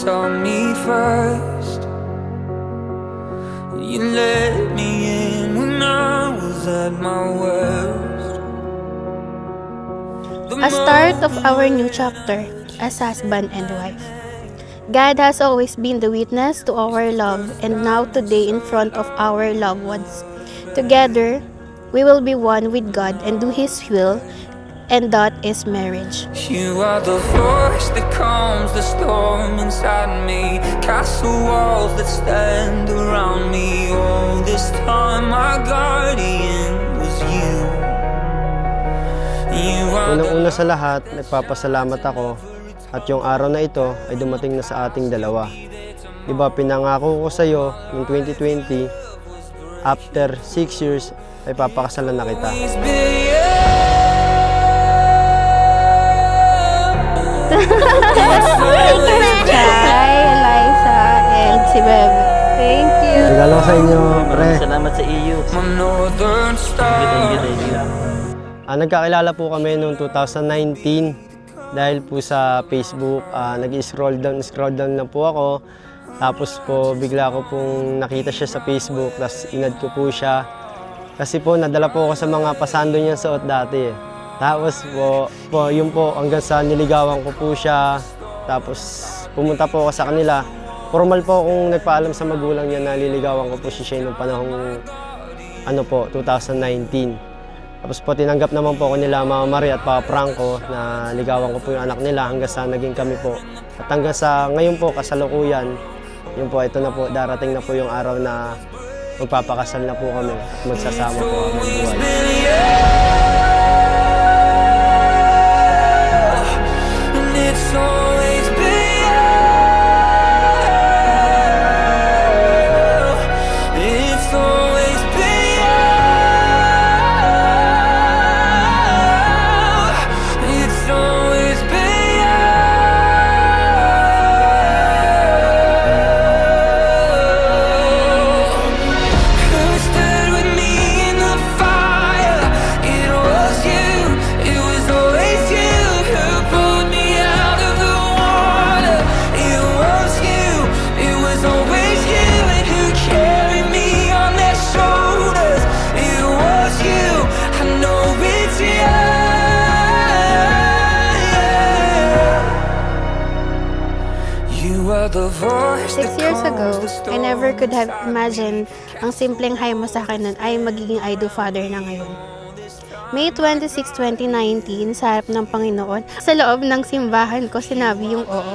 saw me first. You let me in when I was at my worst. A start of our new chapter as husband and wife. God has always been the witness to our love, and now today in front of our loved ones. Together, we will be one with God and do His will, and that is marriage. You are the force that calms the storm inside me, castle walls that stand around me. All this time my guardian was you. Unang-una sa lahat, nagpapasalamat ako at yung araw na ito ay dumating na sa ating dalawa. Diba, pinangako ko sa iyo noong 2020, after 6 years ay papakasalan na kita. Hi, Eliza and si Bebe. Thank you. Regalo sa inyo, pre. Salamat sa iyo. Nagkakilala po kami noong 2019 dahil po sa Facebook. Nag-scroll down na po ako. Tapos po bigla ko pong nakita siya sa Facebook, tapos inad ko po siya. Kasi po nadala po ako sa mga pasando niya suot dati eh. Tapos po yun po hanggang sa niligawan ko po siya. Tapos pumunta po ako sa kanila. Formal po akong nagpaalam sa magulang niya na liligawan ko po siya noong panahong 2019. Tapos po tinanggap naman po ako nila Mama Marie at Papa Franco na ligawan ko po yung anak nila hanggang sa naging kami po. At hanggang sa ngayon po kasalukuyan, yun po, ito na po, darating na po yung araw na magpapakasal na po kami at magsasama po kami buhay. Six years ago, I never could have imagined ang simpleng hay mo sa akin nun ay magiging I do father na ngayon. May 26, 2019, sa harap ng Panginoon, sa loob ng simbahan ko sinabi yung oo.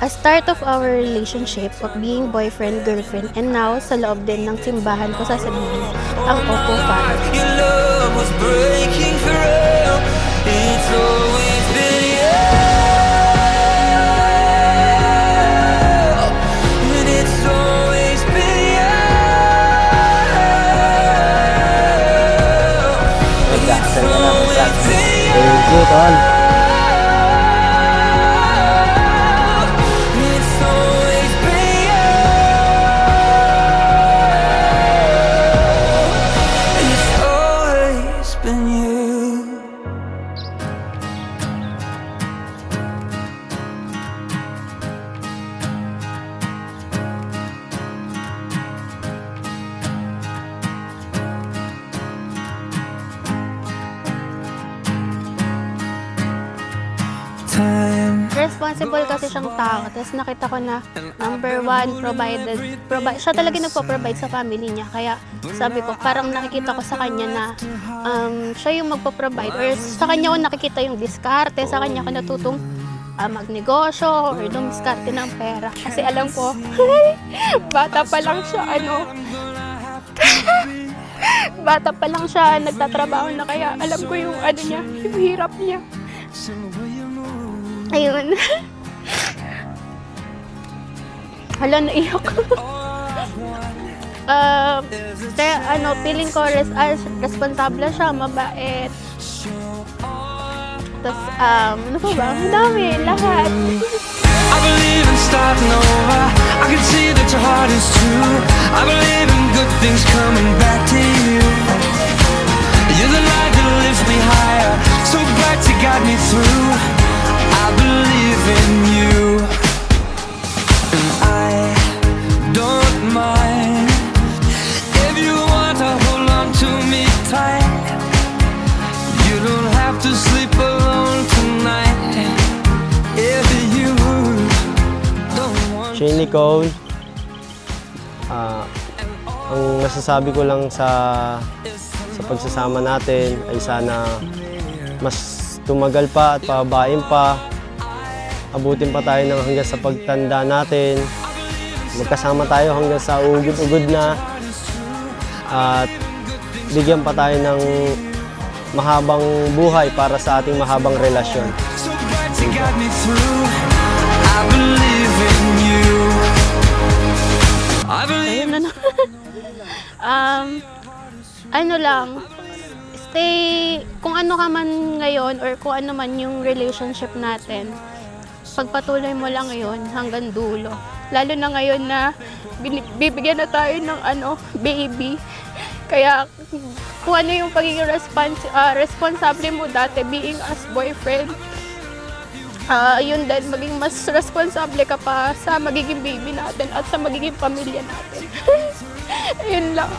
A start of our relationship of being boyfriend, girlfriend, and now sa loob din ng simbahan ko sasabihin ang opo father. Your love was breaking through. It's always been Thank you, Tol. Responsible kasi siyang tao. Tapos nakita ko na number one, siya talaga nagpo-provide sa family niya. Kaya sabi ko, parang nakikita ko sa kanya na siya yung magpo-provide. Or sa kanya ko nakikita yung diskarte, sa kanya ko natutong magnegosyo or dumiskarte ng pera. Kasi alam ko, bata pa lang siya, bata pa lang siya, nagtatrabaho na, kaya alam ko yung niya, yung hirap niya. Ayun. Hala, naiyak. Feeling ko responsable siya, mabait. Tapos, ano pa ba? Ang dami, lahat. I believe in starting over. I can see that your heart is true. I believe in good things coming back to you. You're the light that lifts me higher, so bright to guide me through. I believe in you. Shane Nicole. Ang masasabi ko lang sa pagsasama natin ay sana mas tumagal pa at pababain pa. Abutin pa tayo ng hanggang sa pagtanda natin. Magkasama tayo hanggang sa ugod-ugod na. At bigyan pa tayo ng mahabang buhay para sa ating mahabang relasyon. Ayun na. Ano lang, kung ano ka man ngayon or kung ano man yung relationship natin, pagpatuloy mo lang yun hanggang dulo. Lalo na ngayon na bibigyan na tayo ng baby. Kaya kung ano yung pagiging responsable mo dati being as boyfriend, yun din, maging mas responsable ka pa sa magiging baby natin at sa magiging pamilya natin. Yun lang.